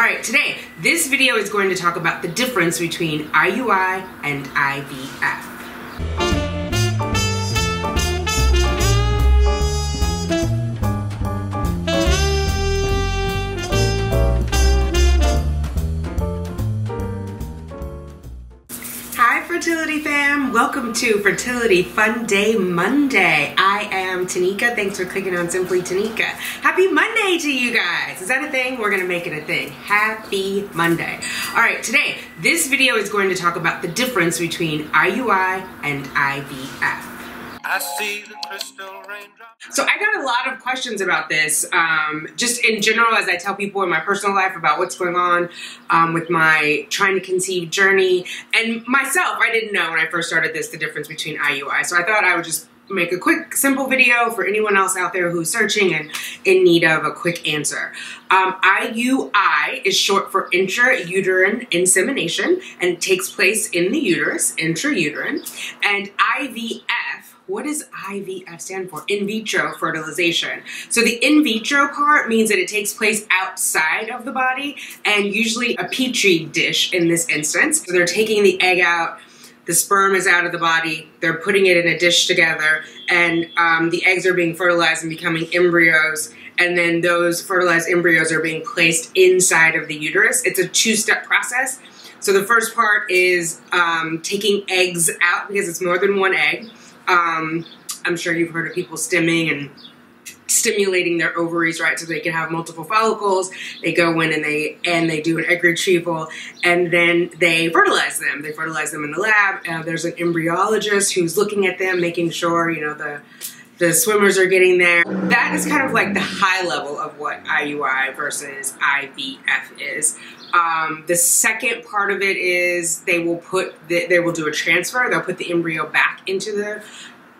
Alright, today, this video is going to talk about the difference between IUI and IVF. Hi Fertility fam, welcome to Fertility Fun Day Monday. I am Tanika, thanks for clicking on Simply Tanika. Happy Monday to you guys. Is that a thing? We're gonna make it a thing. Happy Monday. All right, today, this video is going to talk about the difference between IUI and IVF. I see the crystal raindrops. So I got a lot of questions about this, just in general as I tell people in my personal life about what's going on with my trying to conceive journey. And myself, I didn't know when I first started this, the difference between IUI. So I thought I would just make a quick, simple video for anyone else out there who's searching and in need of a quick answer. IUI is short for intrauterine insemination, and it takes place in the uterus, intrauterine. And IVF, what does IVF stand for? In vitro fertilization. So the in vitro part means that it takes place outside of the body, and usually a petri dish in this instance. So they're taking the egg out, the sperm is out of the body, they're putting it in a dish together, and the eggs are being fertilized and becoming embryos, and then those fertilized embryos are being placed inside of the uterus. It's a two-step process. So the first part is taking eggs out, because it's more than one egg. I'm sure you've heard of people stimming and stimulating their ovaries, right, so they can have multiple follicles. They go in and they do an egg retrieval, and then they fertilize them. They fertilize them in the lab. There's an embryologist who's looking at them, making sure, you know, the swimmers are getting there. That is kind of like the high level of what IUI versus IVF is. The second part of it is they will do a transfer. They'll put the embryo back into the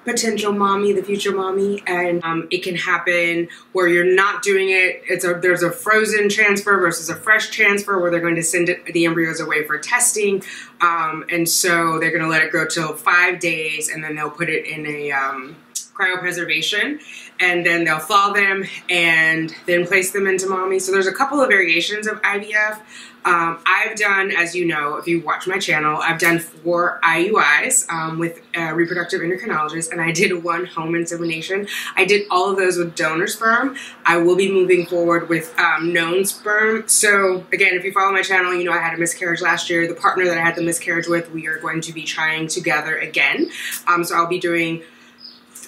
potential mommy, the future mommy, and it can happen where you're not doing it. There's a frozen transfer versus a fresh transfer where they're going to send the embryos away for testing, and so they're going to let it grow till 5 days, and then they'll put it in a cryopreservation, and then they'll thaw them and then place them into mommy. So there's a couple of variations of IVF. I've done, as you know, if you watch my channel, I've done 4 IUIs with a reproductive endocrinologist, and I did 1 home insemination. I did all of those with donor sperm. I will be moving forward with known sperm. So again, if you follow my channel, you know I had a miscarriage last year. The partner that I had the miscarriage with, we are going to be trying together again. So I'll be doing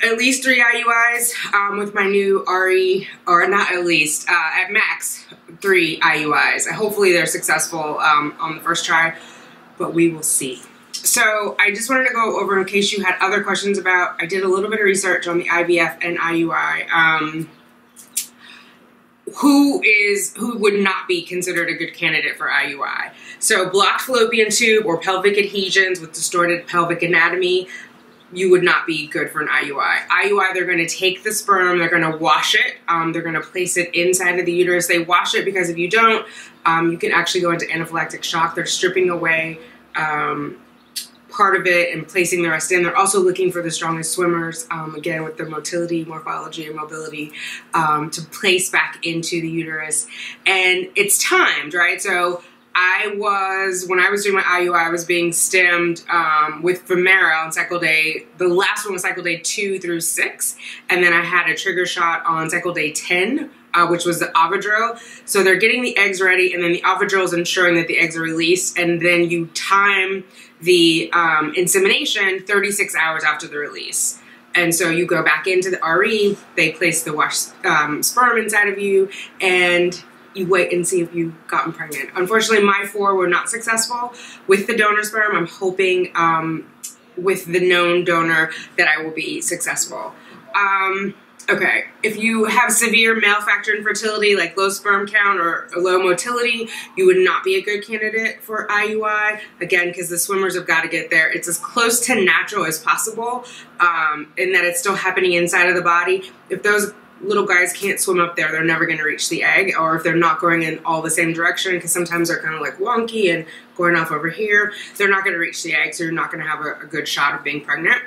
at least 3 IUIs with my new RE, or not at least, at max 3 IUIs. Hopefully they're successful on the first try, but we will see. So I just wanted to go over, in case you had other questions about, I did a little bit of research on the IVF and IUI. Who would not be considered a good candidate for IUI? So blocked fallopian tube or pelvic adhesions with distorted pelvic anatomy, you would not be good for an IUI. IUI, they're going to take the sperm, they're going to wash it, they're going to place it inside of the uterus. They wash it because if you don't, you can actually go into anaphylactic shock. They're stripping away part of it and placing the rest in. They're also looking for the strongest swimmers, again, with the motility, morphology, and mobility, to place back into the uterus. And it's timed, right? So when I was doing my IUI, I was being stemmed with Femera on cycle day. The last one was cycle day 2 through 6. And then I had a trigger shot on cycle day 10, which was the Ovidril. So they're getting the eggs ready, and then the Ovidril is ensuring that the eggs are released. And then you time the insemination 36 hours after the release. And so you go back into the RE, they place the washed sperm inside of you, and you wait and see if you've gotten pregnant. Unfortunately, my 4 were not successful with the donor sperm. I'm hoping with the known donor that I will be successful. Okay, if you have severe male factor infertility, like low sperm count or low motility, you would not be a good candidate for IUI. Again, because the swimmers have got to get there. It's as close to natural as possible, in that it's still happening inside of the body. If those little guys can't swim up there, they're never going to reach the egg, or if they're not going in all the same direction, because sometimes they're kind of like wonky and going off over here, they're not going to reach the egg, so you're not going to have a good shot of being pregnant.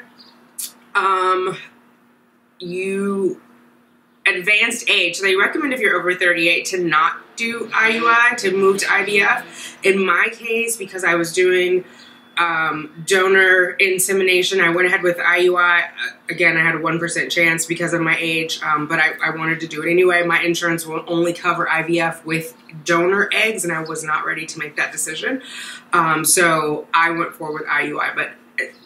advanced age, so they recommend if you're over 38 to not do IUI, to move to IVF. In my case, because I was doing donor insemination, I went ahead with IUI. Again, I had a 1% chance because of my age, but I wanted to do it anyway. My insurance will only cover IVF with donor eggs, and I was not ready to make that decision. So I went forward with IUI, but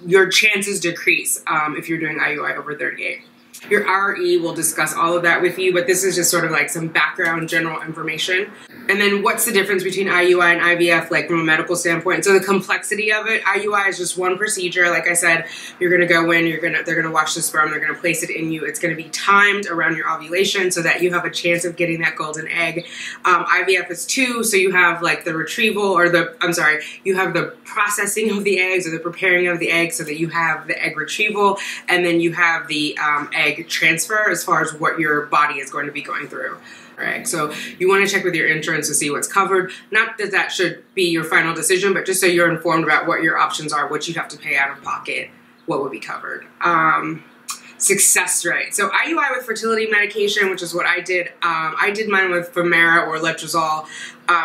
your chances decrease if you're doing IUI over 38. Your RE will discuss all of that with you, but this is just sort of like some background general information. And then what's the difference between IUI and IVF, like from a medical standpoint? So the complexity of it, IUI is just one procedure. Like I said, you're gonna go in, they're gonna wash the sperm, they're gonna place it in you. It's gonna be timed around your ovulation so that you have a chance of getting that golden egg. IVF is 2, so you have like the retrieval, or you have the processing of the eggs, or the preparing of the eggs so that you have the egg retrieval, and then you have the egg transfer as far as what your body is going to be going through. Right, so you want to check with your insurance to see what's covered. Not that that should be your final decision, but just so you're informed about what your options are, what you have to pay out of pocket, what would be covered. Success rate. So IUI with fertility medication, which is what I did. I did mine with Femara or Letrozole.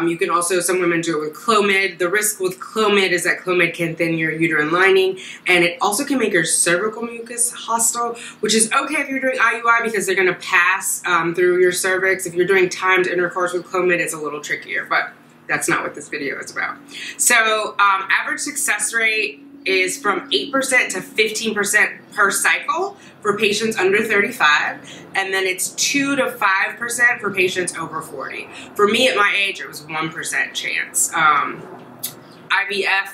You can also, some women do it with Clomid. The risk with Clomid is that Clomid can thin your uterine lining, and it also can make your cervical mucus hostile, which is okay if you're doing IUI because they're going to pass through your cervix. If you're doing timed intercourse with Clomid, it's a little trickier, but that's not what this video is about. So average success rate is from 8% to 15% per cycle for patients under 35, and then it's 2 to 5% for patients over 40. For me at my age, it was 1% chance. IVF,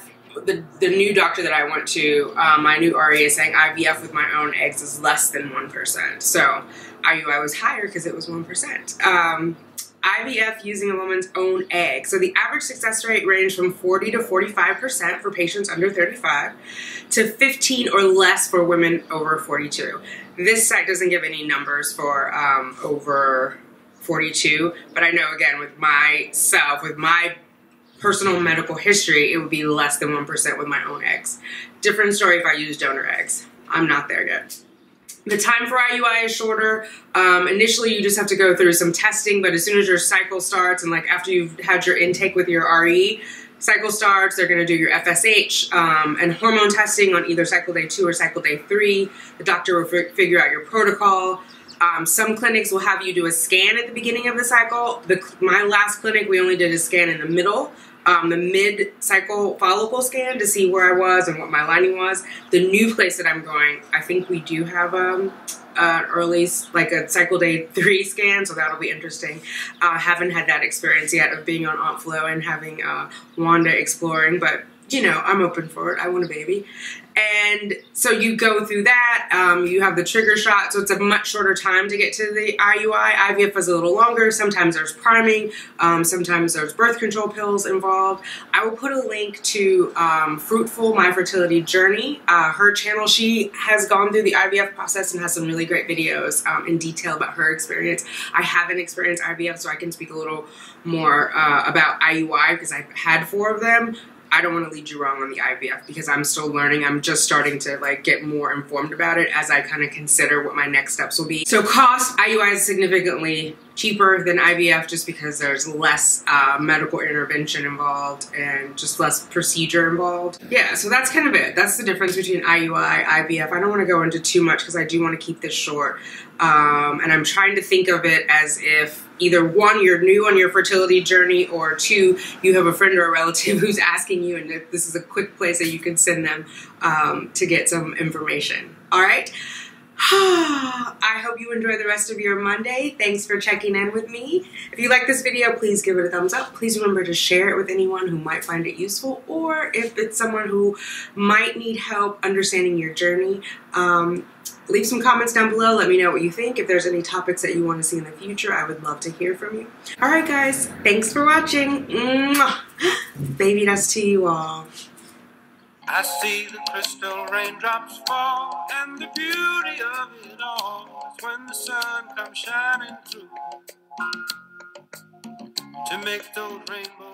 the new doctor that I went to, my new RA is saying IVF with my own eggs is less than 1%. So IUI was higher because it was 1%. IVF using a woman's own egg. So the average success rate ranged from 40 to 45% for patients under 35 to 15 or less for women over 42. This site doesn't give any numbers for over 42, but I know, again, with myself, with my personal medical history, it would be less than 1% with my own eggs. Different story if I use donor eggs. I'm not there yet. The time for IUI is shorter. Initially, you just have to go through some testing, but as soon as your cycle starts, and like after you've had your intake with your RE, cycle starts, they're gonna do your FSH and hormone testing on either cycle day 2 or cycle day 3. The doctor will figure out your protocol. Some clinics will have you do a scan at the beginning of the cycle. My last clinic, we only did a scan in the middle. The mid-cycle follicle scan to see where I was and what my lining was. The new place that I'm going, I think we do have early, like a cycle day 3 scan, so that'll be interesting. Haven't had that experience yet of being on Aunt Flo and having Wanda exploring, but you know, I'm open for it. I want a baby. And so you go through that, you have the trigger shot, so it's a much shorter time to get to the IUI. IVF is a little longer. Sometimes there's priming, sometimes there's birth control pills involved. I will put a link to Fruitful, My Fertility Journey. Her channel, she has gone through the IVF process and has some really great videos in detail about her experience. I haven't experienced IVF, so I can speak a little more about IUI because I've had 4 of them. I don't want to lead you wrong on the IVF because I'm still learning. I'm just starting to like get more informed about it as I kind of consider what my next steps will be. So cost, IUI is significantly cheaper than IVF just because there's less medical intervention involved and just less procedure involved. Yeah, so that's kind of it. That's the difference between IUI, IVF. I don't want to go into too much because I do want to keep this short. And I'm trying to think of it as if either 1, you're new on your fertility journey, or 2, you have a friend or a relative who's asking you, and this is a quick place that you can send them to get some information. All right? I hope you enjoy the rest of your Monday. Thanks for checking in with me. If you like this video, please give it a thumbs up. Please remember to share it with anyone who might find it useful, or if it's someone who might need help understanding your journey. Leave some comments down below. Let me know what you think. If there's any topics that you want to see in the future, I would love to hear from you. All right, guys. Thanks for watching. Mwah. Baby dust to you all. I see the crystal raindrops fall, and the beauty of it all is when the sun comes shining through to make those rainbows.